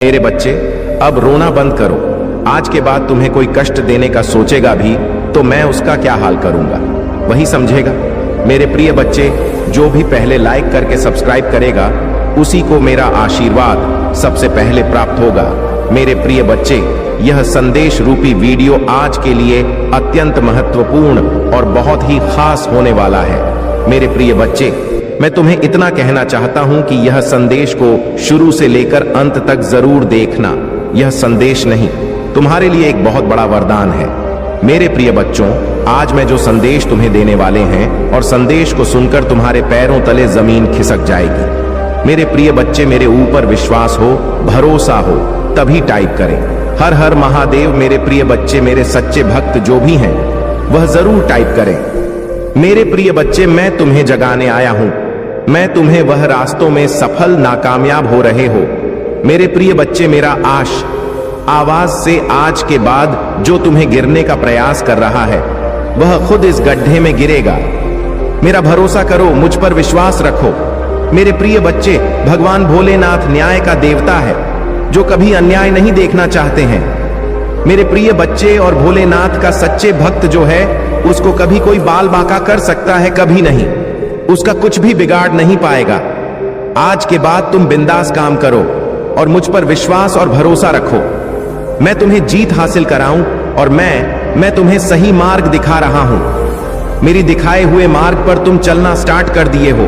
मेरे बच्चे, अब रोना बंद करो। आज के बाद तुम्हें कोई कष्ट देने का सोचेगा भी तो मैं उसका क्या हाल करूंगा वही समझेगा। मेरे प्रिय बच्चे, जो भी पहले लाइक करके सब्सक्राइब करेगा उसी को मेरा आशीर्वाद सबसे पहले प्राप्त होगा। मेरे प्रिय बच्चे, यह संदेश रूपी वीडियो आज के लिए अत्यंत महत्वपूर्ण और बहुत ही खास होने वाला है। मेरे प्रिय बच्चे, मैं तुम्हें इतना कहना चाहता हूं कि यह संदेश को शुरू से लेकर अंत तक जरूर देखना। यह संदेश नहीं, तुम्हारे लिए एक बहुत बड़ा वरदान है। मेरे प्रिय बच्चों, आज मैं जो संदेश तुम्हें देने वाले हैं और संदेश को सुनकर तुम्हारे पैरों तले जमीन खिसक जाएगी। मेरे प्रिय बच्चे, मेरे ऊपर विश्वास हो, भरोसा हो, तभी टाइप करें हर हर महादेव। मेरे प्रिय बच्चे, मेरे सच्चे भक्त जो भी हैं वह जरूर टाइप करें। मेरे प्रिय बच्चे, मैं तुम्हें जगाने आया हूं। मैं तुम्हें वह रास्तों में सफल नाकामयाब हो रहे हो। मेरे प्रिय बच्चे, मेरा आवाज से आज के बाद जो तुम्हें गिरने का प्रयास कर रहा है वह खुद इस गड्ढे में गिरेगा। मेरा भरोसा करो, मुझ पर विश्वास रखो। मेरे प्रिय बच्चे, भगवान भोलेनाथ न्याय का देवता है जो कभी अन्याय नहीं देखना चाहते हैं। मेरे प्रिय बच्चे, और भोलेनाथ का सच्चे भक्त जो है उसको कभी कोई बाल बांका कर सकता है? कभी नहीं। उसका कुछ भी बिगाड़ नहीं पाएगा। आज के बाद तुम बिंदास काम करो और मुझ पर विश्वास और भरोसा रखो। मैं तुम्हें जीत हासिल कराऊं और मैं तुम्हें सही मार्ग दिखा रहा हूं। मेरी दिखाए हुए मार्ग पर तुम चलना स्टार्ट कर दिए हो।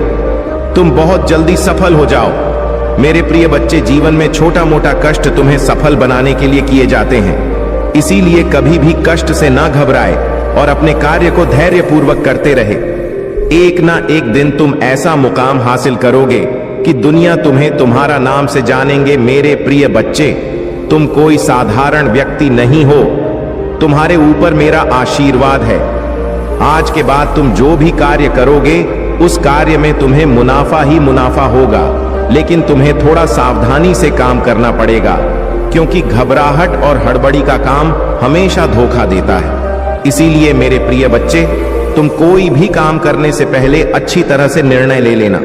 तुम बहुत जल्दी सफल हो जाओ। मेरे प्रिय बच्चे, जीवन में छोटा मोटा कष्ट तुम्हें सफल बनाने के लिए किए जाते हैं। इसीलिए कभी भी कष्ट से ना घबराए और अपने कार्य को धैर्यपूर्वक करते रहे। एक ना एक दिन तुम ऐसा मुकाम हासिल करोगे कि दुनिया तुम्हें तुम्हारा नाम से जानेंगे। मेरे प्रिय बच्चे, तुम कोई साधारण व्यक्ति नहीं हो। तुम्हारे ऊपर मेरा आशीर्वाद है। आज के बाद तुम जो भी कार्य करोगे उस कार्य में तुम्हें मुनाफा ही मुनाफा होगा। लेकिन तुम्हें थोड़ा सावधानी से काम करना पड़ेगा, क्योंकि घबराहट और हड़बड़ी का काम हमेशा धोखा देता है। इसीलिए मेरे प्रिय बच्चे, तुम कोई भी काम करने से पहले अच्छी तरह से निर्णय ले लेना।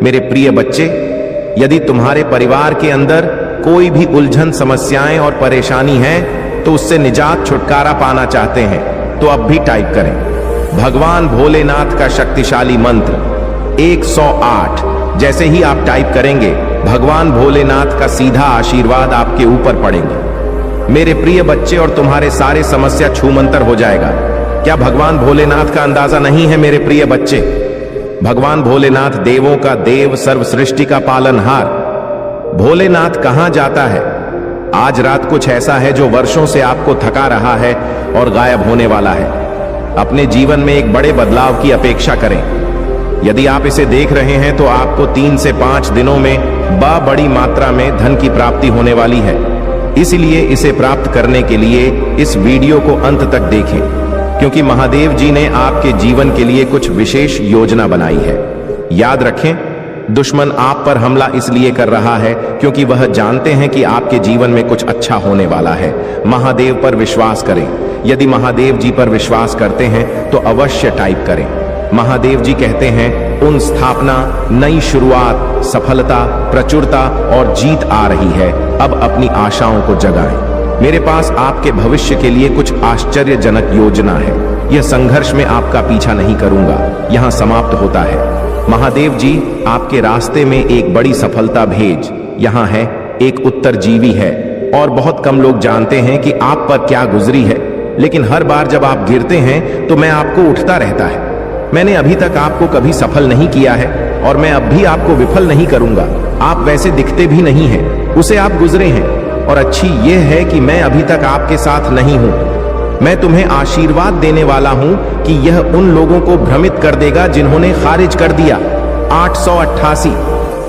मेरे प्रिय बच्चे, यदि तुम्हारे परिवार के अंदर कोई भी उलझन, समस्याएं और परेशानी है तो उससे निजात, छुटकारा पाना चाहते हैं तो अब भी टाइप करें भगवान भोलेनाथ का शक्तिशाली मंत्र 108। जैसे ही आप टाइप करेंगे, भगवान भोलेनाथ का सीधा आशीर्वाद आपके ऊपर पड़ेंगे। मेरे प्रिय बच्चे, और तुम्हारे सारे समस्या छूमंतर हो जाएगा। क्या भगवान भोलेनाथ का अंदाजा नहीं है? मेरे प्रिय बच्चे, भगवान भोलेनाथ देवों का देव, सर्व सृष्टि का पालनहार। भोलेनाथ कहां जाता है? आज रात कुछ ऐसा है जो वर्षों से आपको थका रहा है और गायब होने वाला है। अपने जीवन में एक बड़े बदलाव की अपेक्षा करें। यदि आप इसे देख रहे हैं तो आपको 3 से 5 दिनों में बड़ी मात्रा में धन की प्राप्ति होने वाली है। इसलिए इसे प्राप्त करने के लिए इस वीडियो को अंत तक देखें, क्योंकि महादेव जी ने आपके जीवन के लिए कुछ विशेष योजना बनाई है। याद रखें, दुश्मन आप पर हमला इसलिए कर रहा है क्योंकि वह जानते हैं कि आपके जीवन में कुछ अच्छा होने वाला है। महादेव पर विश्वास करें। यदि महादेव जी पर विश्वास करते हैं तो अवश्य टाइप करें। महादेव जी कहते हैं, उन स्थापना, नई शुरुआत, सफलता, प्रचुरता और जीत आ रही है। अब अपनी आशाओं को जगाएं। मेरे पास आपके भविष्य के लिए कुछ आश्चर्यजनक योजना है। यह संघर्ष में आपका पीछा नहीं करूंगा, यहां समाप्त होता है। महादेव जी आपके रास्ते में एक बड़ी सफलता भेज यहां है। एक उत्तरजीवी है और बहुत कम लोग जानते हैं कि आप पर क्या गुजरी है। लेकिन हर बार जब आप गिरते हैं तो मैं आपको उठता रहता है। मैंने अभी तक आपको कभी सफल नहीं किया है और मैं अब भी आपको विफल नहीं करूंगा। आप वैसे दिखते भी नहीं हैं, उसे आप गुजरे हैं। और अच्छी यह है कि मैं अभी तक आपके साथ नहीं हूं। मैं तुम्हें आशीर्वाद देने वाला हूं कि यह उन लोगों को भ्रमित कर देगा जिन्होंने खारिज कर दिया। 888।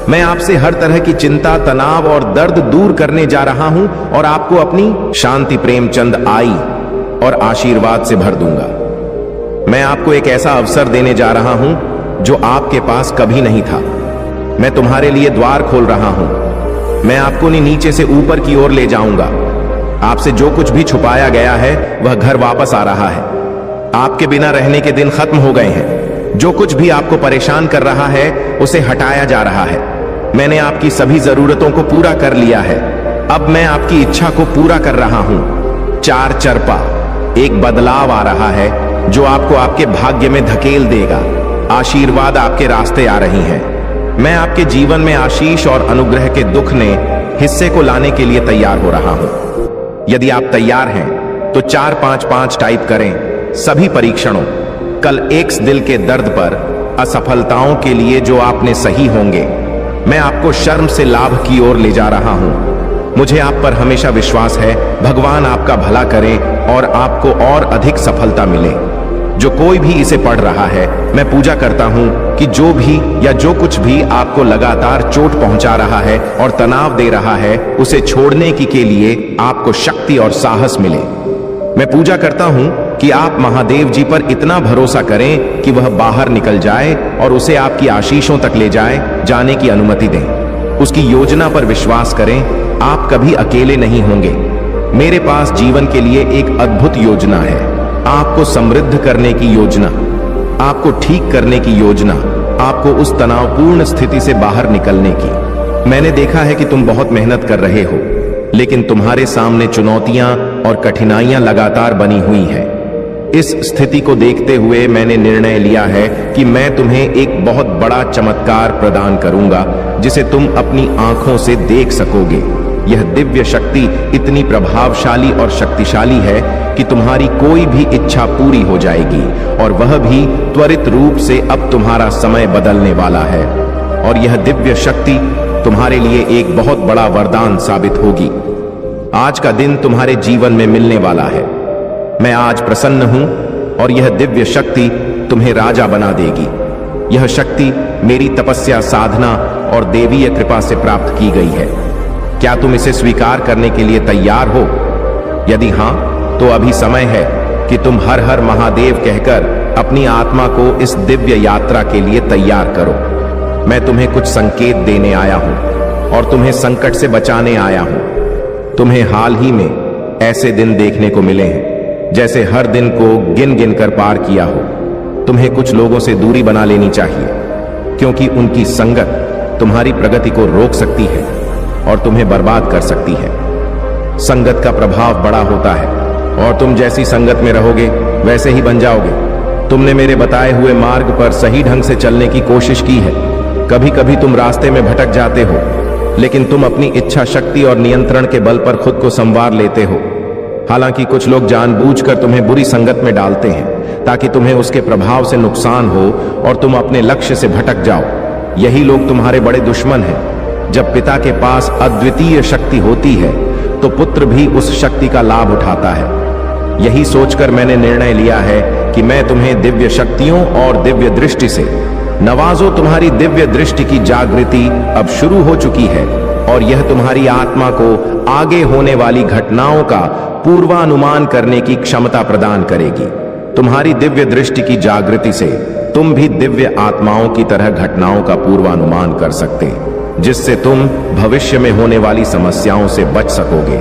मैं आपसे हर तरह की चिंता, तनाव और दर्द दूर करने जा रहा हूं और आपको अपनी शांति, प्रेमचंद आई और आशीर्वाद से भर दूंगा। मैं आपको एक ऐसा अवसर देने जा रहा हूं जो आपके पास कभी नहीं था। मैं तुम्हारे लिए द्वार खोल रहा हूं। मैं आपको नीचे से ऊपर की ओर ले जाऊंगा। आपसे जो कुछ भी छुपाया गया है वह घर वापस आ रहा है। आपके बिना रहने के दिन खत्म हो गए हैं। जो कुछ भी आपको परेशान कर रहा है उसे हटाया जा रहा है। मैंने आपकी सभी जरूरतों को पूरा कर लिया है। अब मैं आपकी इच्छा को पूरा कर रहा हूं। चार चरपा, एक बदलाव आ रहा है जो आपको आपके भाग्य में धकेल देगा। आशीर्वाद आपके रास्ते आ रही हैं। मैं आपके जीवन में आशीष और अनुग्रह के दुख ने हिस्से को लाने के लिए तैयार हो रहा हूं। यदि आप तैयार हैं तो 455 टाइप करें। सभी परीक्षणों, कल एक्स दिल के दर्द पर, असफलताओं के लिए जो आपने सही होंगे, मैं आपको शर्म से लाभ की ओर ले जा रहा हूं। मुझे आप पर हमेशा विश्वास है। भगवान आपका भला करे और आपको और अधिक सफलता मिले। जो कोई भी इसे पढ़ रहा है, मैं पूजा करता हूं कि जो भी या जो कुछ भी आपको लगातार चोट पहुंचा रहा है और तनाव दे रहा है, उसे छोड़ने की के लिए आपको शक्ति और साहस मिले। मैं पूजा करता हूं कि आप महादेव जी पर इतना भरोसा करें कि वह बाहर निकल जाए और उसे आपकी आशीषों तक ले जाने की अनुमति दें। उसकी योजना पर विश्वास करें। आप कभी अकेले नहीं होंगे। मेरे पास जीवन के लिए एक अद्भुत योजना है। आपको समृद्ध करने की योजना, आपको ठीक करने की योजना, आपको उस तनावपूर्ण स्थिति से बाहर निकलने की। मैंने देखा है कि तुम बहुत मेहनत कर रहे हो, लेकिन तुम्हारे सामने चुनौतियां और कठिनाइयां लगातार बनी हुई है। इस स्थिति को देखते हुए मैंने निर्णय लिया है कि मैं तुम्हें एक बहुत बड़ा चमत्कार प्रदान करूंगा जिसे तुम अपनी आंखों से देख सकोगे। यह दिव्य शक्ति इतनी प्रभावशाली और शक्तिशाली है कि तुम्हारी कोई भी इच्छा पूरी हो जाएगी, और वह भी त्वरित रूप से। अब तुम्हारा समय बदलने वाला है और यह दिव्य शक्ति तुम्हारे लिए एक बहुत बड़ा वरदान साबित होगी। आज का दिन तुम्हारे जीवन में मिलने वाला है। मैं आज प्रसन्न हूं और यह दिव्य शक्ति तुम्हें राजा बना देगी। यह शक्ति मेरी तपस्या, साधना और देवीय कृपा से प्राप्त की गई है। क्या तुम इसे स्वीकार करने के लिए तैयार हो? यदि हां, तो अभी समय है कि तुम हर हर महादेव कहकर अपनी आत्मा को इस दिव्य यात्रा के लिए तैयार करो। मैं तुम्हें कुछ संकेत देने आया हूं और तुम्हें संकट से बचाने आया हूं। तुम्हें हाल ही में ऐसे दिन देखने को मिले हैं जैसे हर दिन को गिन गिन कर पार किया हो। तुम्हें कुछ लोगों से दूरी बना लेनी चाहिए, क्योंकि उनकी संगत तुम्हारी प्रगति को रोक सकती है और तुम्हें बर्बाद कर सकती है। संगत का प्रभाव बड़ा होता है और तुम जैसी संगत में रहोगे वैसे ही बन जाओगे। तुमने मेरे बताए हुए मार्ग पर सही ढंग से चलने की कोशिश की है। कभी कभी तुम रास्ते में भटक जाते हो, लेकिन तुम अपनी इच्छा शक्ति और नियंत्रण के बल पर खुद को संवार लेते हो। हालांकि कुछ लोग जानबूझकर तुम्हें बुरी संगत में डालते हैं ताकि तुम्हें उसके प्रभाव से नुकसान हो और तुम अपने लक्ष्य से भटक जाओ। यही लोग तुम्हारे बड़े दुश्मन हैं। जब पिता के पास अद्वितीय शक्ति होती है तो पुत्र भी उस शक्ति का लाभ उठाता है। यही सोचकर मैंने निर्णय लिया है कि मैं तुम्हें दिव्य शक्तियों और दिव्य दृष्टि से नवाजो। तुम्हारी दिव्य दृष्टि की जागृति अब शुरू हो चुकी है और यह तुम्हारी आत्मा को आगे होने वाली घटनाओं का पूर्वानुमान करने की क्षमता प्रदान करेगी। तुम्हारी दिव्य दृष्टि की जागृति से तुम भी दिव्य आत्माओं की तरह घटनाओं का पूर्वानुमान कर सकते, जिससे तुम भविष्य में होने वाली समस्याओं से बच सकोगे।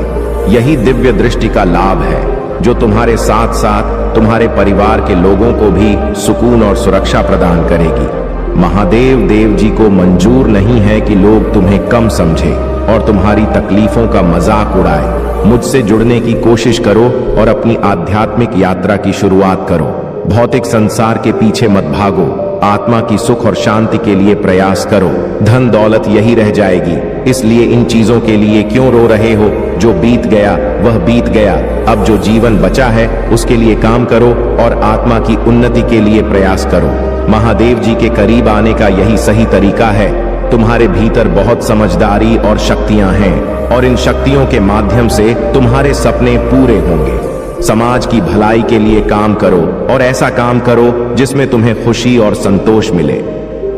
यही दिव्य दृष्टि का लाभ है जो तुम्हारे साथ साथ तुम्हारे परिवार के लोगों को भी सुकून और सुरक्षा प्रदान करेगी। महादेव देव जी को मंजूर नहीं है कि लोग तुम्हें कम समझे और तुम्हारी तकलीफों का मजाक उड़ाए। मुझसे जुड़ने की कोशिश करो और अपनी आध्यात्मिक यात्रा की शुरुआत करो। भौतिक संसार के पीछे मत भागो। आत्मा की सुख और शांति के लिए प्रयास करो। धन दौलत यही रह जाएगी, इसलिए इन चीजों के लिए क्यों रो रहे हो? जो बीत गया वह बीत गया। अब जो जीवन बचा है उसके लिए काम करो और आत्मा की उन्नति के लिए प्रयास करो। महादेव जी के करीब आने का यही सही तरीका है। तुम्हारे भीतर बहुत समझदारी और शक्तियां हैं और इन शक्तियों के माध्यम से तुम्हारे सपने पूरे होंगे। समाज की भलाई के लिए काम करो और ऐसा काम करो जिसमें तुम्हें खुशी और संतोष मिले।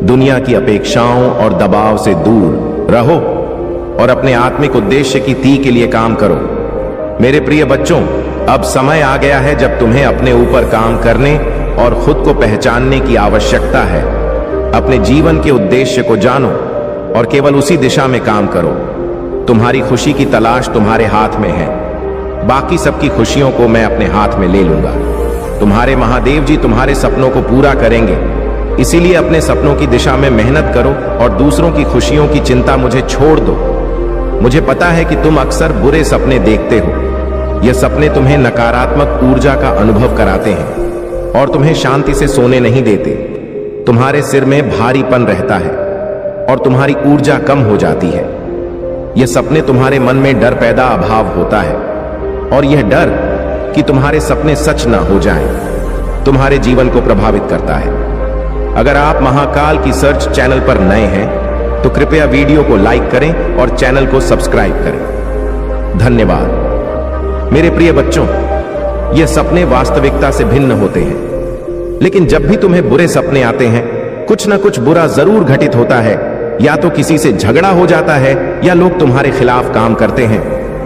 दुनिया की अपेक्षाओं और दबाव से दूर रहो और अपने आत्मिक उद्देश्य की तीर के लिए काम करो। मेरे प्रिय बच्चों, अब समय आ गया है जब तुम्हें अपने ऊपर काम करने और खुद को पहचानने की आवश्यकता है। अपने जीवन के उद्देश्य को जानो और केवल उसी दिशा में काम करो। तुम्हारी खुशी की तलाश तुम्हारे हाथ में है। बाकी सबकी खुशियों को मैं अपने हाथ में ले लूंगा। तुम्हारे महादेव जी तुम्हारे सपनों को पूरा करेंगे। इसीलिए अपने सपनों की दिशा में मेहनत करो और दूसरों की खुशियों की चिंता मुझे छोड़ दो। मुझे पता है कि तुम अक्सर बुरे सपने देखते हो। ये सपने तुम्हें नकारात्मक ऊर्जा का अनुभव कराते हैं और तुम्हें शांति से सोने नहीं देते। तुम्हारे सिर में भारीपन रहता है और तुम्हारी ऊर्जा कम हो जाती है। ये सपने तुम्हारे मन में डर पैदा अभाव होता है और यह डर कि तुम्हारे सपने सच ना हो जाएं, तुम्हारे जीवन को प्रभावित करता है। अगर आप महाकाल की सर्च चैनल पर नए हैं तो कृपया वीडियो को लाइक करें और चैनल को सब्सक्राइब करें। धन्यवाद। मेरे प्रिय बच्चों, ये सपने वास्तविकता से भिन्न होते हैं, लेकिन जब भी तुम्हें बुरे सपने आते हैं, कुछ ना कुछ बुरा जरूर घटित होता है। या तो किसी से झगड़ा हो जाता है या लोग तुम्हारे खिलाफ काम करते हैं।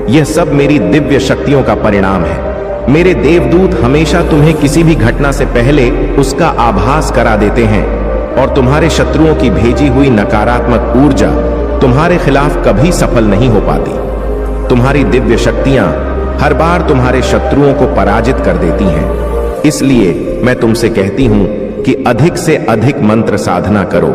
यह सब मेरी दिव्य शक्तियों का परिणाम है। मेरे देवदूत हमेशा तुम्हें किसी भी घटना से पहले उसका आभास करा देते हैं और तुम्हारे शत्रुओं की भेजी हुई नकारात्मक ऊर्जा तुम्हारे खिलाफ कभी सफल नहीं हो पाती। तुम्हारी दिव्य शक्तियां हर बार तुम्हारे शत्रुओं को पराजित कर देती हैं। इसलिए मैं तुमसे कहती हूं कि अधिक से अधिक मंत्र साधना करो,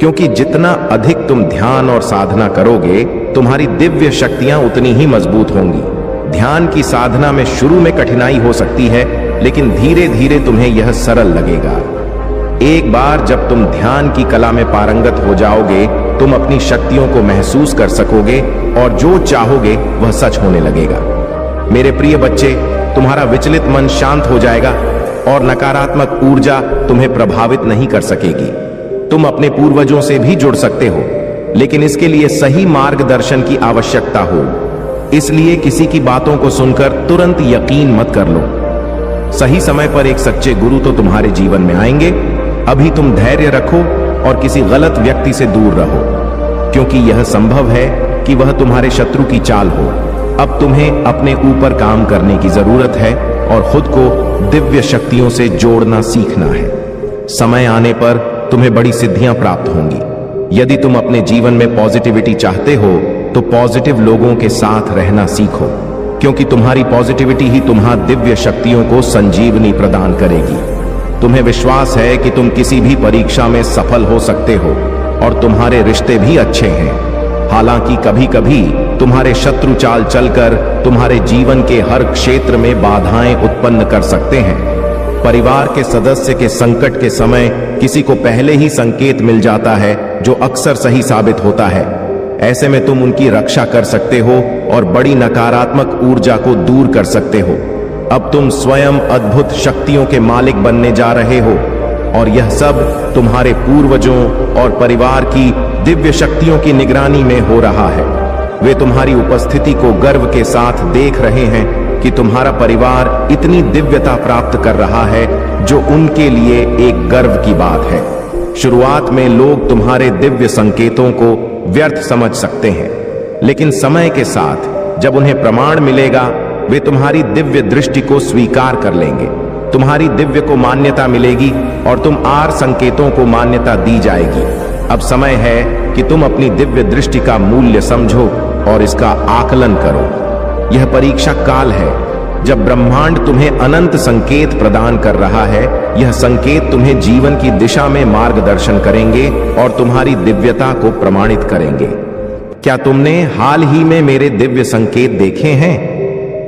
क्योंकि जितना अधिक तुम ध्यान और साधना करोगे, तुम्हारी दिव्य शक्तियां उतनी ही मजबूत होंगी। ध्यान की साधना में शुरू में कठिनाई हो सकती है, लेकिन धीरे धीरे तुम्हें यह सरल लगेगा। एक बार जब तुम ध्यान की कला में पारंगत हो जाओगे, तुम अपनी शक्तियों को महसूस कर सकोगे और जो चाहोगे वह सच होने लगेगा। मेरे प्रिय बच्चे, तुम्हारा विचलित मन शांत हो जाएगा और नकारात्मक ऊर्जा तुम्हें प्रभावित नहीं कर सकेगी। तुम अपने पूर्वजों से भी जुड़ सकते हो, लेकिन इसके लिए सही मार्गदर्शन की आवश्यकता हो। इसलिए किसी की बातों को सुनकर तुरंत यकीन मत कर लो। सही समय पर एक सच्चे गुरु तो तुम्हारे जीवन में आएंगे। अभी तुम धैर्य रखो और किसी गलत व्यक्ति से दूर रहो, क्योंकि यह संभव है कि वह तुम्हारे शत्रु की चाल हो। अब तुम्हें अपने ऊपर काम करने की जरूरत है और खुद को दिव्य शक्तियों से जोड़ना सीखना है। समय आने पर तुम्हें बड़ी सिद्धियां प्राप्त होंगी। यदि तुम अपने जीवन में पॉजिटिविटी चाहते हो तो पॉजिटिव लोगों के साथ रहना सीखो, क्योंकि तुम्हारी पॉजिटिविटी ही तुम्हारी दिव्य शक्तियों को संजीवनी प्रदान करेगी। तुम्हें विश्वास है कि तुम किसी भी परीक्षा में सफल हो सकते हो और तुम्हारे रिश्ते भी अच्छे हैं। हालांकि कभी कभी तुम्हारे शत्रु चाल चलकर तुम्हारे जीवन के हर क्षेत्र में बाधाएं उत्पन्न कर सकते हैं। परिवार के सदस्य के संकट के समय किसी को पहले ही संकेत मिल जाता है, जो अक्सर सही साबित होता है। ऐसे में तुम उनकी रक्षा कर सकते हो और बड़ी नकारात्मक ऊर्जा को दूर कर सकते हो। अब तुम स्वयं अद्भुत शक्तियों के मालिक बनने जा रहे हो और यह सब तुम्हारे पूर्वजों और परिवार की दिव्य शक्तियों की निगरानी में हो रहा है। वे तुम्हारी उपस्थिति को गर्व के साथ देख रहे हैं कि तुम्हारा परिवार इतनी दिव्यता प्राप्त कर रहा है, जो उनके लिए एक गर्व की बात है। शुरुआत में लोग तुम्हारे दिव्य संकेतों को व्यर्थ समझ सकते हैं, लेकिन समय के साथ जब उन्हें प्रमाण मिलेगा, वे तुम्हारी दिव्य दृष्टि को स्वीकार कर लेंगे। तुम्हारी दिव्य को मान्यता मिलेगी और तुम आर संकेतों को मान्यता दी जाएगी। अब समय है कि तुम अपनी दिव्य दृष्टि का मूल्य समझो और इसका आकलन करो। यह परीक्षा काल है, जब ब्रह्मांड तुम्हें अनंत संकेत प्रदान कर रहा है। यह संकेत तुम्हें जीवन की दिशा में मार्गदर्शन करेंगे और तुम्हारी दिव्यता को प्रमाणित करेंगे। क्या तुमने हाल ही में मेरे दिव्य संकेत देखे हैं?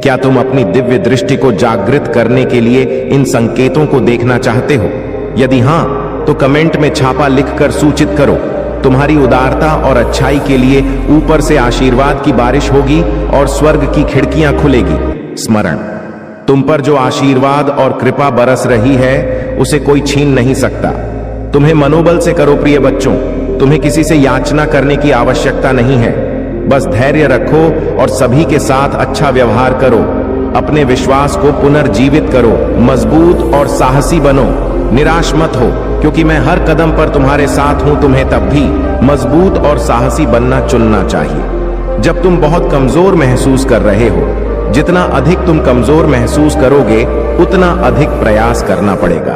क्या तुम अपनी दिव्य दृष्टि को जागृत करने के लिए इन संकेतों को देखना चाहते हो? यदि हां, तो कमेंट में छापा लिखकर सूचित करो। तुम्हारी उदारता और अच्छाई के लिए ऊपर से आशीर्वाद की बारिश होगी और स्वर्ग की खिड़कियां खुलेगी। स्मरण, तुम पर जो आशीर्वाद और कृपा बरस रही है, उसे कोई छीन नहीं सकता। तुम्हें मनोबल से करो प्रिय बच्चों। तुम्हें किसी से याचना करने की आवश्यकता नहीं है। बस धैर्य रखो और सभी के साथ अच्छा व्यवहार करो। अपने विश्वास को पुनर्जीवित करो। मजबूत और साहसी बनो। निराश मत हो, क्योंकि मैं हर कदम पर तुम्हारे साथ हूं। तुम्हें तब भी मजबूत और साहसी बनना चुनना चाहिए जब तुम बहुत कमजोर महसूस कर रहे हो। जितना अधिक तुम कमजोर महसूस करोगे, उतना अधिक प्रयास करना पड़ेगा।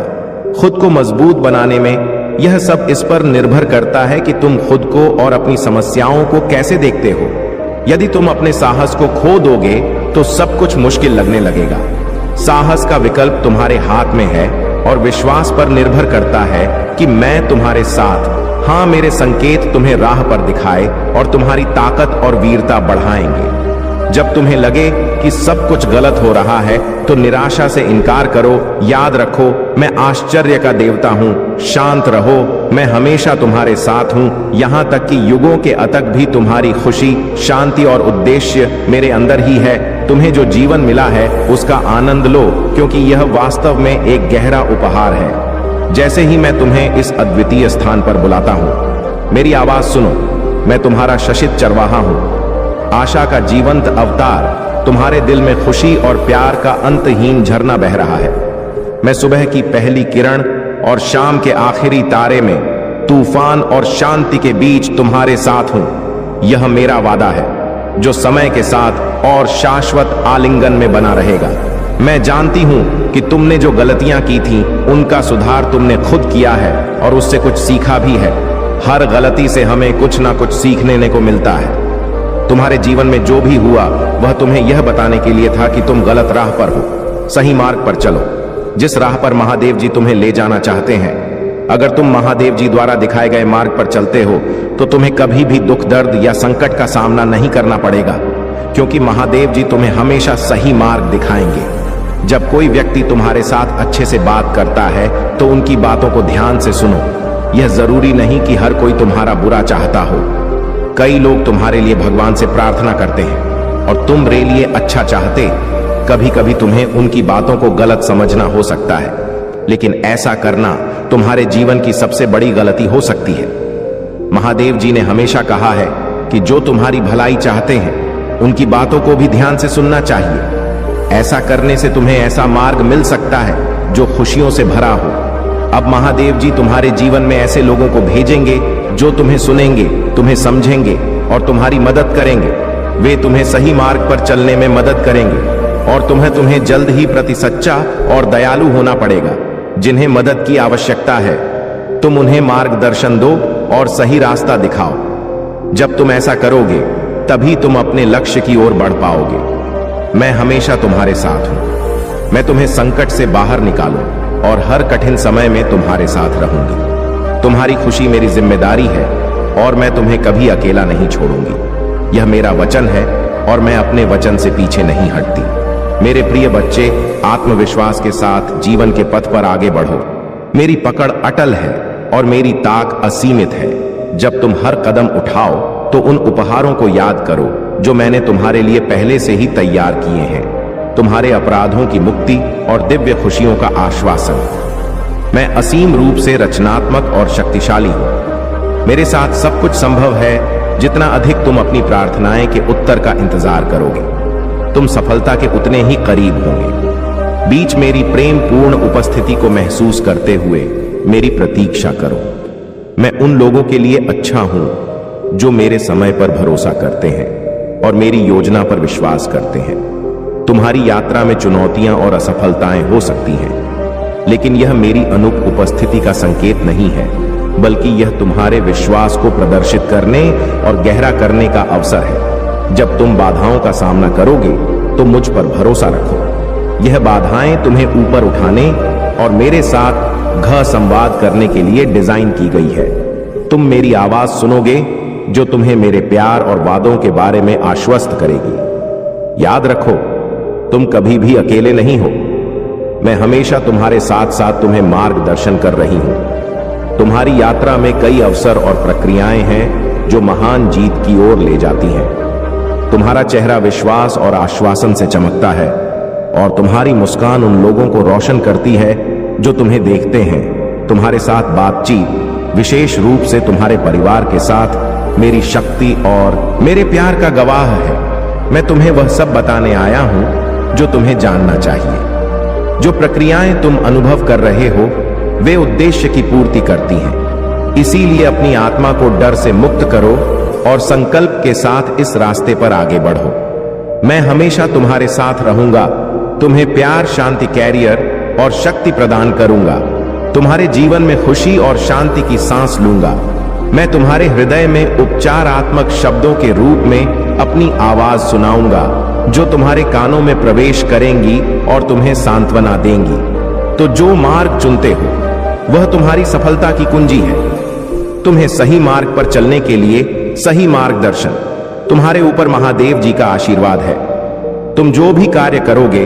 खुद को मजबूत बनाने में यह सब इस पर निर्भर करता है कि तुम खुद को और अपनी समस्याओं को कैसे देखते हो। यदि तुम अपने साहस को खो दोगे तो सब कुछ मुश्किल लगने लगेगा। साहस का विकल्प तुम्हारे हाथ में है और विश्वास पर निर्भर करता है कि मैं तुम्हारे साथ हाँ, मेरे संकेत तुम्हें राह पर दिखाए और तुम्हारी ताकत और वीरता बढ़ाएंगे। जब तुम्हें लगे कि सब कुछ गलत हो रहा है तो निराशा से इनकार करो। याद रखो, मैं आश्चर्य का देवता हूँ। शांत रहो, मैं हमेशा तुम्हारे साथ हूँ। यहाँ तक कि युगों के अतक भी तुम्हारी खुशी, शांति और उद्देश्य मेरे अंदर ही है। तुम्हें जो जीवन मिला है उसका आनंद लो, क्योंकि यह वास्तव में एक गहरा उपहार है। जैसे ही मैं तुम्हें इस अद्वितीय स्थान पर बुलाता हूँ, मेरी आवाज सुनो। मैं तुम्हारा शशित चरवाहा हूँ, आशा का जीवंत अवतार। तुम्हारे दिल में खुशी और प्यार का अंतहीन झरना बह रहा है। मैं सुबह की पहली किरण और शाम के आखिरी तारे में, तूफान और शांति के बीच तुम्हारे साथ हूं। यह मेरा वादा है जो समय के साथ और शाश्वत आलिंगन में बना रहेगा। मैं जानती हूं कि तुमने जो गलतियां की थीं उनका सुधार तुमने खुद किया है और उससे कुछ सीखा भी है। हर गलती से हमें कुछ ना कुछ सीखने को मिलता है। तुम्हारे जीवन में जो भी हुआ वह तुम्हें यह बताने के लिए था कि तुम गलत राह पर हो। सही मार्ग पर चलो, जिस राह पर महादेव जी तुम्हें ले जाना चाहते हैं। अगर तुम महादेव जी द्वारा दिखाए गए मार्ग पर चलते हो तो तुम्हें कभी भी दुख, दर्द या संकट का सामना नहीं करना पड़ेगा, क्योंकि महादेव जी तुम्हें हमेशा सही मार्ग दिखाएंगे। जब कोई व्यक्ति तुम्हारे साथ अच्छे से बात करता है तो उनकी बातों को ध्यान से सुनो। यह जरूरी नहीं कि हर कोई तुम्हारा बुरा चाहता हो। कई लोग तुम्हारे लिए भगवान से प्रार्थना करते हैं और तुम्हारे लिए अच्छा चाहते। कभी कभी तुम्हें उनकी बातों को गलत समझना हो सकता है, लेकिन ऐसा करना तुम्हारे जीवन की सबसे बड़ी गलती हो सकती है। महादेव जी ने हमेशा कहा है कि जो तुम्हारी भलाई चाहते हैं उनकी बातों को भी ध्यान से सुनना चाहिए। ऐसा करने से तुम्हें ऐसा मार्ग मिल सकता है जो खुशियों से भरा हो। अब महादेव जी तुम्हारे जीवन में ऐसे लोगों को भेजेंगे जो तुम्हें सुनेंगे, तुम्हें समझेंगे और तुम्हारी मदद करेंगे। वे तुम्हें सही मार्ग पर चलने में मदद करेंगे और तुम्हें जल्द ही प्रति सच्चा और दयालु होना पड़ेगा। जिन्हें मदद की आवश्यकता है तुम उन्हें मार्गदर्शन दो और सही रास्ता दिखाओ। जब तुम ऐसा करोगे तभी तुम अपने लक्ष्य की ओर बढ़ पाओगे। मैं हमेशा तुम्हारे साथ हूं। मैं तुम्हें संकट से बाहर निकालूं और हर कठिन समय में तुम्हारे साथ रहूंगी। तुम्हारी खुशी मेरी जिम्मेदारी है और मैं तुम्हें कभी अकेला नहीं छोड़ूंगी। यह मेरा वचन है और मैं अपने वचन से पीछे नहीं हटती। मेरे प्रिय बच्चे, आत्मविश्वास के साथ जीवन के पथ पर आगे बढ़ो। मेरी पकड़ अटल है और मेरी ताक असीमित है। जब तुम हर कदम उठाओ तो उन उपहारों को याद करो जो मैंने तुम्हारे लिए पहले से ही तैयार किए हैं। तुम्हारे अपराधों की मुक्ति और दिव्य खुशियों का आश्वासन। मैं असीम रूप से रचनात्मक और शक्तिशाली हूं। मेरे साथ सब कुछ संभव है। जितना अधिक तुम अपनी प्रार्थनाएं के उत्तर का इंतजार करोगे, तुम सफलता के उतने ही करीब होंगे। बीच मेरी प्रेम पूर्ण उपस्थिति को महसूस करते हुए मेरी प्रतीक्षा करो। मैं उन लोगों के लिए अच्छा हूं जो मेरे समय पर भरोसा करते हैं और मेरी योजना पर विश्वास करते हैं। तुम्हारी यात्रा में चुनौतियां और असफलताएं हो सकती हैं, लेकिन यह मेरी अनुपस्थिति का संकेत नहीं है, बल्कि यह तुम्हारे विश्वास को प्रदर्शित करने और गहरा करने का अवसर है। जब तुम बाधाओं का सामना करोगे तो मुझ पर भरोसा रखो। यह बाधाएं तुम्हें ऊपर उठाने और मेरे साथ संवाद करने के लिए डिजाइन की गई है। तुम मेरी आवाज सुनोगे जो तुम्हें मेरे प्यार और वादों के बारे में आश्वस्त करेगी। याद रखो, तुम कभी भी अकेले नहीं हो। मैं हमेशा तुम्हारे साथ साथ तुम्हें मार्गदर्शन कर रही हूं। तुम्हारी यात्रा में कई अवसर और प्रक्रियाएं हैं जो महान जीत की ओर ले जाती हैं। तुम्हारा चेहरा विश्वास और आश्वासन से चमकता है और तुम्हारी मुस्कान उन लोगों को रोशन करती है जो तुम्हें देखते हैं। तुम्हारे साथ बातचीत, विशेष रूप से तुम्हारे परिवार के साथ, मेरी शक्ति और मेरे प्यार का गवाह है। मैं तुम्हें वह सब बताने आया हूं जो तुम्हें जानना चाहिए। जो प्रक्रियाएं तुम अनुभव कर रहे हो वे उद्देश्य की पूर्ति करती हैं। इसीलिए अपनी आत्मा को डर से मुक्त करो और संकल्प के साथ इस रास्ते पर आगे बढ़ो। मैं हमेशा तुम्हारे साथ रहूंगा, तुम्हें प्यार, शांति, कैरियर और शक्ति प्रदान करूंगा। तुम्हारे जीवन में खुशी और शांति की सांस लूंगा। मैं तुम्हारे हृदय में उपचारात्मक शब्दों के रूप में अपनी आवाज सुनाऊंगा जो तुम्हारे कानों में प्रवेश करेंगी और तुम्हें सांत्वना देंगी। तो जो मार्ग चुनते हो वह तुम्हारी सफलता की कुंजी है। तुम्हें सही मार्ग पर चलने के लिए सही मार्गदर्शन, तुम्हारे ऊपर महादेव जी का आशीर्वाद है। तुम जो भी कार्य करोगे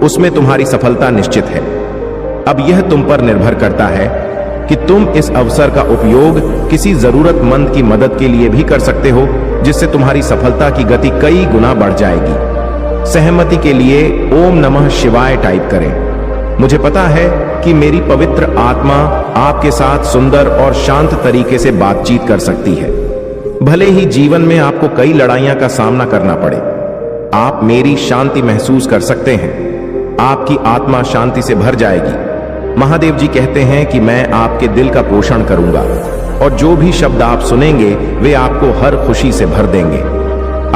उसमें तुम्हारी सफलता निश्चित है। अब यह तुम पर निर्भर करता है कि तुम इस अवसर का उपयोग किसी जरूरतमंद की मदद के लिए भी कर सकते हो, जिससे तुम्हारी सफलता की गति कई गुना बढ़ जाएगी। सहमति के लिए ओम नमः शिवाय टाइप करें। मुझे पता है कि मेरी पवित्र आत्मा आपके साथ सुंदर और शांत तरीके से बातचीत कर सकती है। भले ही जीवन में आपको कई लड़ाइयां का सामना करना पड़े, आप मेरी शांति महसूस कर सकते हैं। आपकी आत्मा शांति से भर जाएगी। महादेव जी कहते हैं कि मैं आपके दिल का पोषण करूंगा और जो भी शब्द आप सुनेंगे वे आपको हर खुशी से भर देंगे।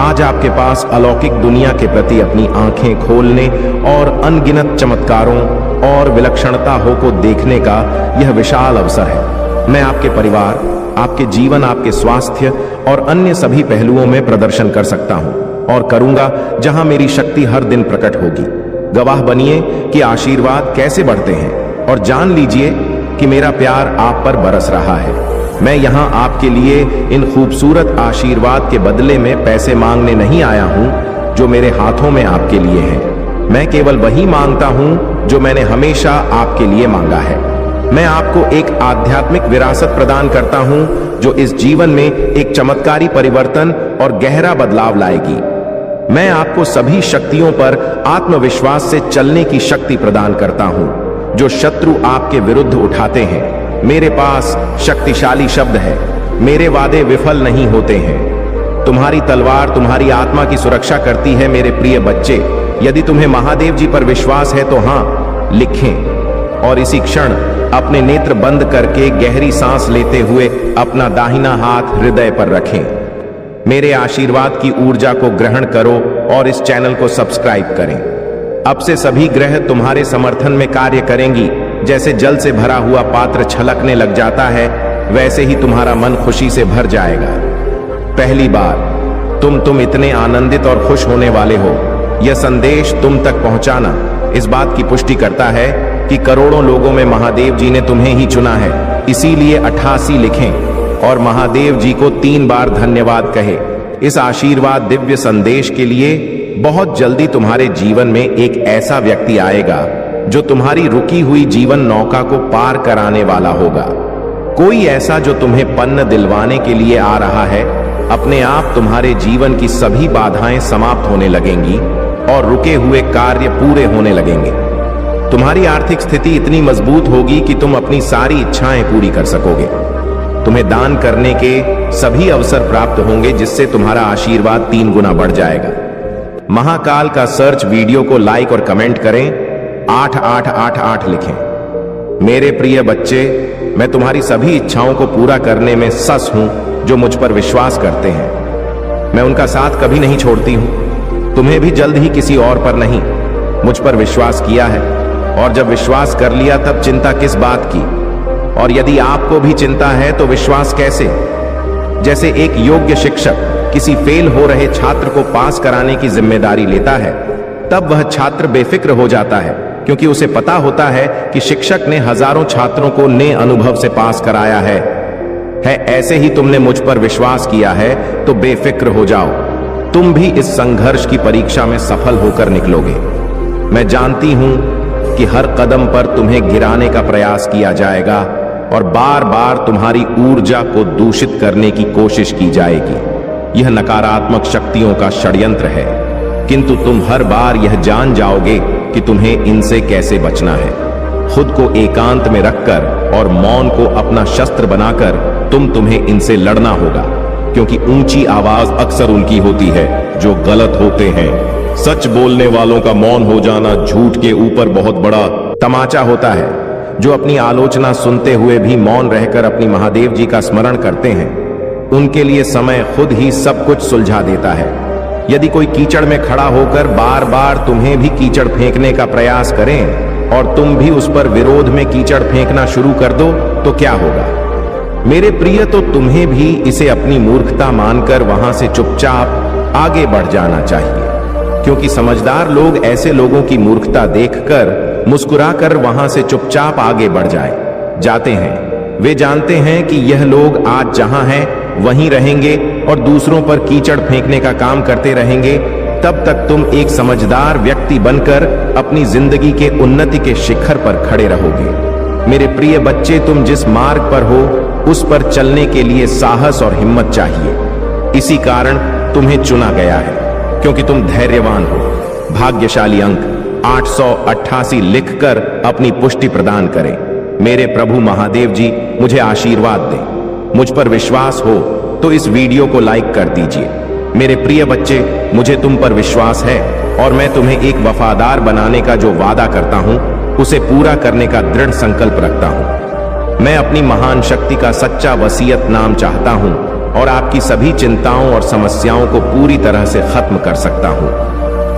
आज आपके पास अलौकिक दुनिया के प्रति अपनी आंखें खोलने और अनगिनत चमत्कारों और विलक्षणताओं को देखने का यह विशाल अवसर है। मैं आपके परिवार, आपके जीवन, आपके स्वास्थ्य और अन्य सभी पहलुओं में प्रदर्शन कर सकता हूं और करूंगा जहां मेरी शक्ति हर दिन प्रकट होगी। गवाह बनिए कि आशीर्वाद कैसे बढ़ते हैं और जान लीजिए कि मेरा प्यार आप पर बरस रहा है। मैं यहाँ आपके लिए इन खूबसूरत आशीर्वाद के बदले में पैसे मांगने नहीं आया हूँ जो मेरे हाथों में आपके लिए हैं। मैं केवल वही मांगता हूँ जो मैंने हमेशा आपके लिए मांगा है। मैं आपको एक आध्यात्मिक विरासत प्रदान करता हूँ जो इस जीवन में एक चमत्कारी परिवर्तन और गहरा बदलाव लाएगी। मैं आपको सभी शक्तियों पर आत्मविश्वास से चलने की शक्ति प्रदान करता हूँ जो शत्रु आपके विरुद्ध उठाते हैं। मेरे पास शक्तिशाली शब्द है, मेरे वादे विफल नहीं होते हैं। तुम्हारी तलवार तुम्हारी आत्मा की सुरक्षा करती है। मेरे प्रिय बच्चे, यदि तुम्हें महादेव जी पर विश्वास है तो हाँ लिखें और इसी क्षण अपने नेत्र बंद करके गहरी सांस लेते हुए अपना दाहिना हाथ हृदय पर रखें। मेरे आशीर्वाद की ऊर्जा को ग्रहण करो और इस चैनल को सब्सक्राइब करें। अब से सभी ग्रह तुम्हारे समर्थन में कार्य करेंगी। जैसे जल से भरा हुआ पात्र छलकने लग जाता है, वैसे ही तुम्हारा मन खुशी से भर जाएगा। पहली बार तुम इतने आनंदित और खुश होने वाले हो। यह संदेश तुम तक पहुंचाना इस बात की पुष्टि करता है कि करोड़ों लोगों में महादेव जी ने तुम्हें ही चुना है। इसीलिए 88 लिखें और महादेव जी को 3 बार धन्यवाद कहे। इस आशीर्वाद दिव्य संदेश के लिए बहुत जल्दी तुम्हारे जीवन में एक ऐसा व्यक्ति आएगा जो तुम्हारी रुकी हुई जीवन नौका को पार कराने वाला होगा। कोई ऐसा जो तुम्हें पन्न दिलवाने के लिए आ रहा है। अपने आप तुम्हारे जीवन की सभी बाधाएं समाप्त होने लगेंगी और रुके हुए कार्य पूरे होने लगेंगे। तुम्हारी आर्थिक स्थिति इतनी मजबूत होगी कि तुम अपनी सारी इच्छाएं पूरी कर सकोगे। तुम्हें दान करने के सभी अवसर प्राप्त होंगे जिससे तुम्हारा आशीर्वाद 3 गुना बढ़ जाएगा। महाकाल का सर्च वीडियो को लाइक और कमेंट करें। 8888 लिखें। मेरे प्रिय बच्चे, मैं तुम्हारी सभी इच्छाओं को पूरा करने में सस हूं जो मुझ पर विश्वास करते हैं। मैं उनका साथ कभी नहीं छोड़ती हूं। तुम्हें भी जल्द ही किसी और पर नहीं, मुझ पर विश्वास किया है और जब विश्वास कर लिया तब चिंता किस बात की। और यदि आपको भी चिंता है तो विश्वास कैसे? जैसे एक योग्य शिक्षक किसी फेल हो रहे छात्र को पास कराने की जिम्मेदारी लेता है, तब वह छात्र बेफिक्र हो जाता है क्योंकि उसे पता होता है कि शिक्षक ने हजारों छात्रों को नए अनुभव से पास कराया है। ऐसे ही तुमने मुझ पर विश्वास किया है तो बेफिक्र हो जाओ। तुम भी इस संघर्ष की परीक्षा में सफल होकर निकलोगे। मैं जानती हूं कि हर कदम पर तुम्हें गिराने का प्रयास किया जाएगा और बार बार तुम्हारी ऊर्जा को दूषित करने की कोशिश की जाएगी। यह नकारात्मक शक्तियों का षड्यंत्र है, किंतु तुम हर बार यह जान जाओगे कि तुम्हें इनसे कैसे बचना है। खुद को एकांत में रखकर और मौन को अपना शस्त्र बनाकर तुम्हें इनसे लड़ना होगा, क्योंकि ऊंची आवाज अक्सर उनकी होती है जो गलत होते हैं। सच बोलने वालों का मौन हो जाना झूठ के ऊपर बहुत बड़ा तमाचा होता है। जो अपनी आलोचना सुनते हुए भी मौन रहकर अपनी महादेव जी का स्मरण करते हैं, उनके लिए समय खुद ही सब कुछ सुलझा देता है। यदि कोई कीचड़ में खड़ा होकर बार बार तुम्हें भी कीचड़ फेंकने का प्रयास करें और तुम भी उस पर विरोध में कीचड़ फेंकना शुरू कर दो तो क्या होगा? मेरे प्रिय, तो तुम्हें भी इसे अपनी मूर्खता मानकर वहां से चुपचाप आगे बढ़ जाना चाहिए, क्योंकि समझदार लोग ऐसे लोगों की मूर्खता देखकर मुस्कुराकर वहां से चुपचाप आगे बढ़ जाते हैं। वे जानते हैं कि यह लोग आज जहां हैं वहीं रहेंगे और दूसरों पर कीचड़ फेंकने का काम करते रहेंगे, तब तक तुम एक समझदार व्यक्ति बनकर अपनी जिंदगी के उन्नति के शिखर पर खड़े रहोगे। मेरे प्रिय बच्चे, तुम जिस मार्ग पर हो उस पर चलने के लिए साहस और हिम्मत चाहिए। इसी कारण तुम्हें चुना गया है, क्योंकि तुम धैर्यवान हो। भाग्यशाली अंक 888 लिखकर अपनी पुष्टि प्रदान करें। मेरे प्रभु महादेव जी मुझे आशीर्वाद दें। मुझ पर विश्वास हो तो इस वीडियो को लाइक कर दीजिए। मेरे प्रिय बच्चे, मुझे तुम पर विश्वास है और मैं तुम्हें एक वफादार बनाने का जो वादा करता हूं उसे पूरा करने का दृढ़ संकल्प रखता हूं। मैं अपनी महान शक्ति का सच्चा वसीयत नाम चाहता हूं और आपकी सभी चिंताओं और समस्याओं को पूरी तरह से खत्म कर सकता हूं,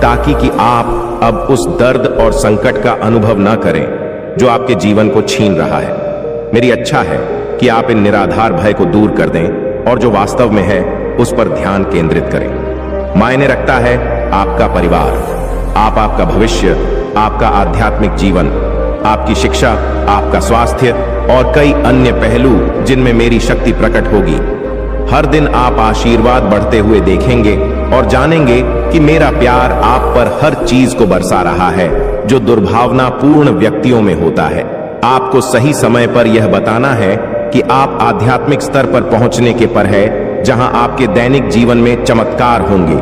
ताकि कि आप अब उस दर्द और संकट का अनुभव न करें जो आपके जीवन को छीन रहा है। मेरी इच्छा है कि आप इन निराधार भय को दूर कर दें और जो वास्तव में है उस पर ध्यान केंद्रित करें। मायने रखता है आपका परिवार, आपका भविष्य, आपका आध्यात्मिक जीवन, आपकी शिक्षा, आपका स्वास्थ्य और कई अन्य पहलू जिनमें मेरी शक्ति प्रकट होगी। हर दिन आप आशीर्वाद बढ़ते हुए देखेंगे और जानेंगे कि मेरा प्यार आप पर हर चीज को बरसा रहा है जो दुर्भावनापूर्ण व्यक्तियों में होता है। आपको सही समय पर यह बताना है कि आप आध्यात्मिक स्तर पर पहुंचने के पर है, जहां आपके दैनिक जीवन में चमत्कार होंगे।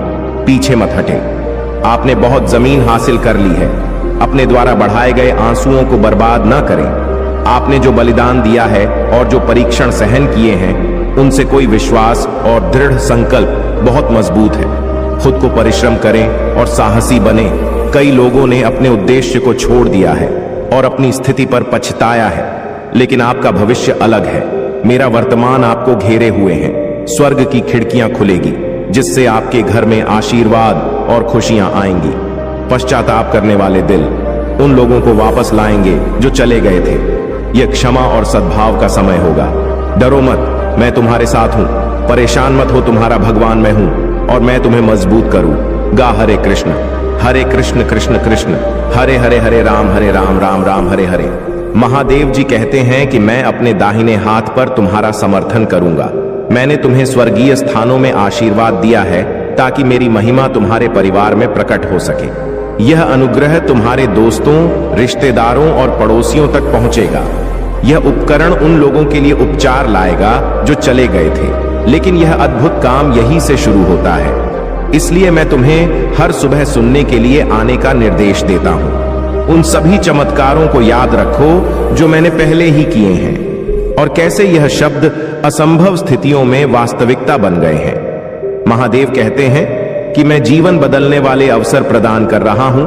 पीछे मत हटें। आपने बहुत जमीन हासिल कर ली है। अपने द्वारा बढ़ाए गए आंसुओं को बर्बाद न करें। आपने जो बलिदान दिया है और जो परीक्षण सहन किए हैं उनसे कोई विश्वास और दृढ़ संकल्प बहुत मजबूत है। खुद को परिश्रम करें और साहसी बने। कई लोगों ने अपने उद्देश्य को छोड़ दिया है और अपनी स्थिति पर पछताया है, लेकिन आपका भविष्य अलग है। मेरा वर्तमान आपको घेरे हुए हैं। स्वर्ग की खिड़कियां खुलेगी जिससे आपके घर में आशीर्वाद और खुशियां आएंगी। पश्चाताप करने वाले दिल उन लोगों को वापस लाएंगे जो चले गए थे। यह क्षमा और सद्भाव का समय होगा। डरो मत, मैं तुम्हारे साथ हूं। परेशान मत हो, तुम्हारा भगवान मैं हूं और मैं तुम्हें मजबूत करूंगा। हरे कृष्ण कृष्ण कृष्ण हरे हरे, हरे राम राम राम हरे हरे। महादेव जी कहते हैं कि मैं अपने दाहिने हाथ पर तुम्हारा समर्थन करूंगा। मैंने तुम्हें स्वर्गीय स्थानों में आशीर्वाद दिया है ताकि मेरी महिमा तुम्हारे परिवार में प्रकट हो सके। यह अनुग्रह तुम्हारे दोस्तों, रिश्तेदारों और पड़ोसियों तक पहुंचेगा। यह उपकरण उन लोगों के लिए उपचार लाएगा जो चले गए थे, लेकिन यह अद्भुत काम यहीं से शुरू होता है। इसलिए मैं तुम्हें हर सुबह सुनने के लिए आने का निर्देश देता हूं। उन सभी चमत्कारों को याद रखो जो मैंने पहले ही किए हैं और कैसे यह शब्द असंभव स्थितियों में वास्तविकता बन गए हैं। महादेव कहते हैं कि मैं जीवन बदलने वाले अवसर प्रदान कर रहा हूं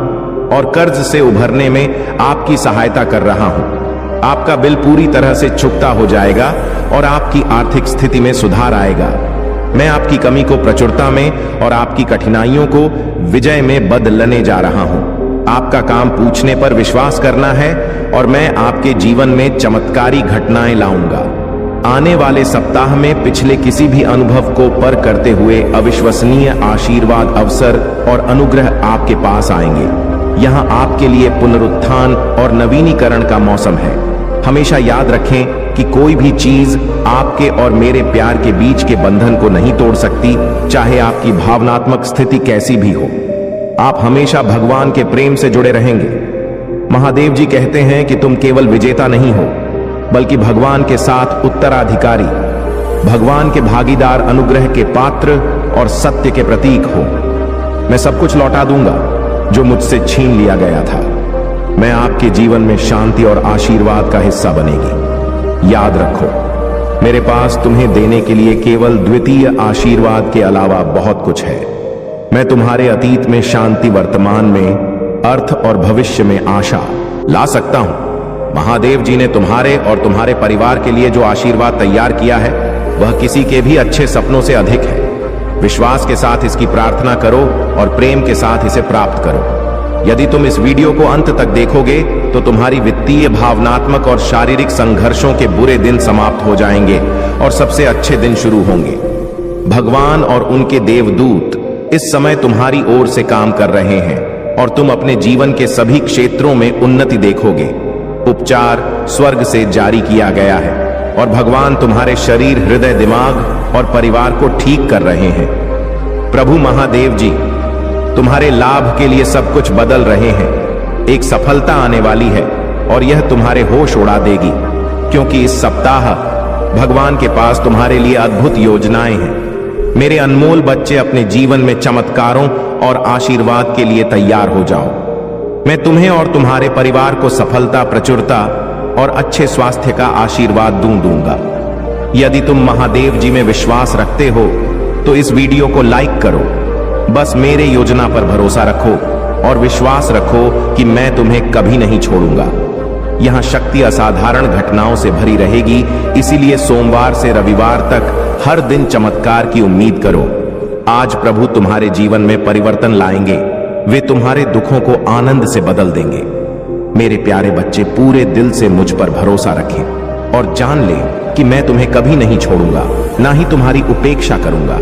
और कर्ज से उभरने में आपकी सहायता कर रहा हूं। आपका बिल पूरी तरह से चुकता हो जाएगा और आपकी आर्थिक स्थिति में सुधार आएगा। मैं आपकी कमी को प्रचुरता में और आपकी कठिनाइयों को विजय में बदलने जा रहा हूं। आपका काम पूछने पर विश्वास करना है और मैं आपके जीवन में चमत्कारी घटनाएं लाऊंगा। आने वाले सप्ताह में पिछले किसी भी अनुभव को पर करते हुए अविश्वसनीय आशीर्वाद, अवसर और अनुग्रह आपके पास आएंगे। यहां आपके लिए पुनरुत्थान और नवीनीकरण का मौसम है। हमेशा याद रखें कि कोई भी चीज आपके और मेरे प्यार के बीच के बंधन को नहीं तोड़ सकती, चाहे आपकी भावनात्मक स्थिति कैसी भी हो। आप हमेशा भगवान के प्रेम से जुड़े रहेंगे। महादेव जी कहते हैं कि तुम केवल विजेता नहीं हो, बल्कि भगवान के साथ उत्तराधिकारी, भगवान के भागीदार, अनुग्रह के पात्र और सत्य के प्रतीक हो। मैं सब कुछ लौटा दूंगा जो मुझसे छीन लिया गया था। मैं आपके जीवन में शांति और आशीर्वाद का हिस्सा बनेगी। याद रखो, मेरे पास तुम्हें देने के लिए केवल द्वितीय आशीर्वाद के अलावा बहुत कुछ है। मैं तुम्हारे अतीत में शांति, वर्तमान में अर्थ और भविष्य में आशा ला सकता हूं। महादेव जी ने तुम्हारे और तुम्हारे परिवार के लिए जो आशीर्वाद तैयार किया है वह किसी के भी अच्छे सपनों से अधिक है। विश्वास के साथ इसकी प्रार्थना करो और प्रेम के साथ इसे प्राप्त करो। यदि तुम इस वीडियो को अंत तक देखोगे तो तुम्हारी वित्तीय, भावनात्मक और शारीरिक संघर्षों के बुरे दिन समाप्त हो जाएंगे और सबसे अच्छे दिन शुरू होंगे। भगवान और उनके देवदूत इस समय तुम्हारी ओर से काम कर रहे हैं और तुम अपने जीवन के सभी क्षेत्रों में उन्नति देखोगे। उपचार स्वर्ग से जारी किया गया है। और भगवान तुम्हारे शरीर, हृदय, दिमाग और परिवार को ठीक कर रहे हैं। प्रभु महादेव जी तुम्हारे लाभ के लिए सब कुछ बदल रहे हैं। एक सफलता आने वाली है और यह तुम्हारे होश उड़ा देगी, क्योंकि इस सप्ताह भगवान के पास तुम्हारे लिए अद्भुत योजनाएं हैं। मेरे अनमोल बच्चे, अपने जीवन में चमत्कारों और आशीर्वाद के लिए तैयार हो जाओ। मैं तुम्हें और तुम्हारे परिवार को सफलता, प्रचुरता और अच्छे स्वास्थ्य का आशीर्वाद दूंगा। यदि तुम महादेव जी में विश्वास रखते हो तो इस वीडियो को लाइक करो। बस मेरे योजना पर भरोसा रखो और विश्वास रखो कि मैं तुम्हें कभी नहीं छोड़ूंगा। यहां शक्ति असाधारण घटनाओं से भरी रहेगी, इसीलिए सोमवार से रविवार तक हर दिन चमत्कार की उम्मीद करो। आज प्रभु तुम्हारे जीवन में परिवर्तन लाएंगे। वे तुम्हारे दुखों को आनंद से बदल देंगे। मेरे प्यारे बच्चे, पूरे दिल से मुझ पर भरोसा रखें और जान लें कि मैं तुम्हें कभी नहीं छोड़ूंगा, ना ही तुम्हारी उपेक्षा करूंगा।